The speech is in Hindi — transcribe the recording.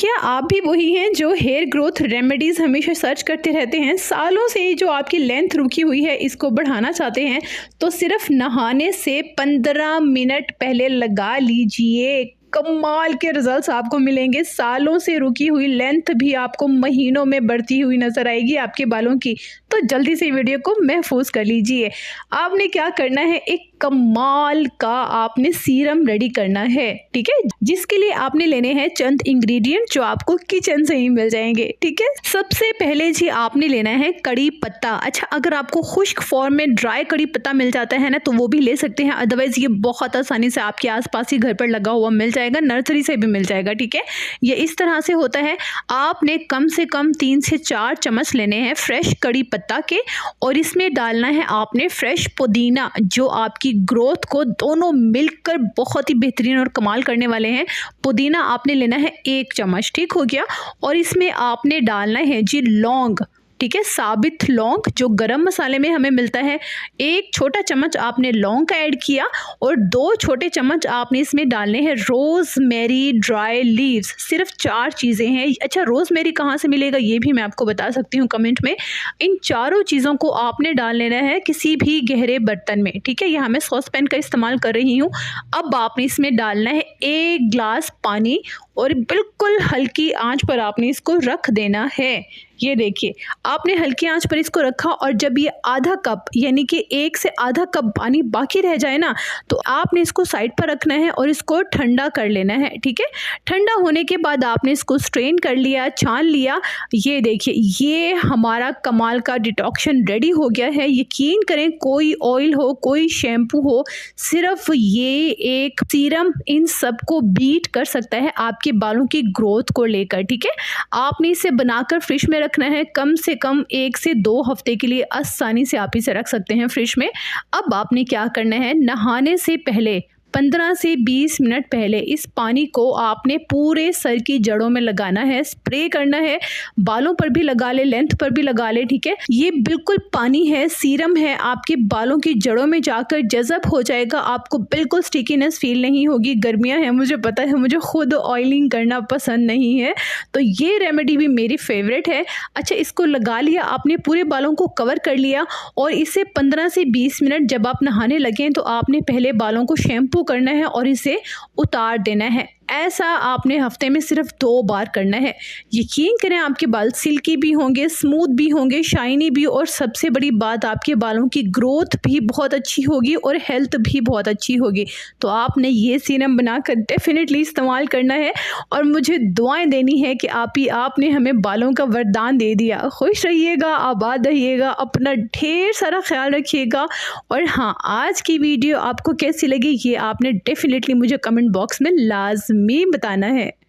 क्या आप भी वही हैं जो हेयर ग्रोथ रेमेडीज़ हमेशा सर्च करते रहते हैं, सालों से जो आपकी लेंथ रुकी हुई है इसको बढ़ाना चाहते हैं, तो सिर्फ नहाने से 15 मिनट पहले लगा लीजिए। कमाल के रिजल्ट्स आपको मिलेंगे। सालों से रुकी हुई लेंथ भी आपको महीनों में बढ़ती हुई नजर आएगी आपके बालों की। तो जल्दी से वीडियो को महफूज कर लीजिए। आपने क्या करना है, एक कमाल का आपने सीरम रेडी करना है, ठीक है, जिसके लिए आपने लेने हैं चंद इंग्रेडिएंट जो आपको किचन से ही मिल जाएंगे, ठीक है। सबसे पहले जी आपने लेना है कड़ी पत्ता। अच्छा, अगर आपको खुश्क फॉर्म में ड्राई कड़ी पत्ता मिल जाता है ना तो वो भी ले सकते हैं, अदरवाइज ये बहुत आसानी से आपके आसपास ही घर पर लगा हुआ मिल जाएगा, नर्सरी से भी मिल जाएगा, ठीक है। ये इस तरह से होता है। आपने कम से कम 3 से 4 चम्मच लेने हैं फ्रेश कड़ी पत्ता के, और इसमें डालना है आपने फ्रेश पुदीना, जो आपकी ग्रोथ को दोनों मिलकर बहुत ही बेहतरीन और कमाल करने वाले हैं। पुदीना आपने लेना है 1 चम्मच, ठीक हो गया। और इसमें आपने डालना है जी लौंग, ठीक है, साबित लौंग जो गरम मसाले में हमें मिलता है। 1 छोटा चम्मच आपने लौंग का ऐड किया, और 2 छोटे चम्मच आपने इसमें डालने हैं रोजमेरी ड्राई लीव्स। सिर्फ 4 चीज़ें हैं। अच्छा, रोजमेरी कहाँ से मिलेगा ये भी मैं आपको बता सकती हूँ कमेंट में। इन चारों चीज़ों को आपने डाल लेना है किसी भी गहरे बर्तन में, ठीक है। यहाँ मैं सॉस पैन का इस्तेमाल कर रही हूँ। अब आपने इसमें डालना है 1 गिलास पानी, और बिल्कुल हल्की आंच पर आपने इसको रख देना है। ये देखिए, आपने हल्की आंच पर इसको रखा, और जब ये आधा कप यानी कि 1 से आधा कप पानी बाकी रह जाए ना, तो आपने इसको साइड पर रखना है और इसको ठंडा कर लेना है, ठीक है। ठंडा होने के बाद आपने इसको स्ट्रेन कर लिया, छान लिया। ये देखिए, ये हमारा कमाल का डिटॉक्शन रेडी हो गया है। यकीन करें, कोई ऑयल हो, कोई शैम्पू हो, सिर्फ ये एक सीरम इन सबको बीट कर सकता है आपके बालों की ग्रोथ को लेकर, ठीक है। आपने इसे बनाकर फ्रिज में रखना है कम से कम 1 से 2 हफ्ते के लिए। आसानी से आप इसे रख सकते हैं फ्रिज में। अब आपने क्या करना है, नहाने से पहले 15 से 20 मिनट पहले इस पानी को आपने पूरे सर की जड़ों में लगाना है, स्प्रे करना है। बालों पर भी लगा ले, लेंथ पर भी लगा ले, ठीक है। ये बिल्कुल पानी है, सीरम है, आपके बालों की जड़ों में जाकर जज़ब हो जाएगा। आपको बिल्कुल स्टिकीनेस फील नहीं होगी। गर्मियां हैं, मुझे पता है, मुझे खुद ऑयलिंग करना पसंद नहीं है, तो ये रेमेडी भी मेरी फेवरेट है। अच्छा, इसको लगा लिया आपने, पूरे बालों को कवर कर लिया, और इसे 15 से 20 मिनट जब आप नहाने लगें तो आपने पहले बालों को शैम्पू करना है और इसे उतार देना है। ऐसा आपने हफ्ते में सिर्फ 2 बार करना है। यकीन करें, आपके बाल सिल्की भी होंगे, स्मूथ भी होंगे, शाइनी भी, और सबसे बड़ी बात, आपके बालों की ग्रोथ भी बहुत अच्छी होगी और हेल्थ भी बहुत अच्छी होगी। तो आपने ये सीरम बनाकर डेफिनेटली इस्तेमाल करना है, और मुझे दुआएं देनी है कि आपने हमें बालों का वरदान दे दिया। खुश रहिएगा, आबाद रहिएगा, अपना ढेर सारा ख्याल रखिएगा। और हाँ, आज की वीडियो आपको कैसी लगी ये आपने डेफिनेटली मुझे कमेंट बॉक्स में लाजमी बताना है।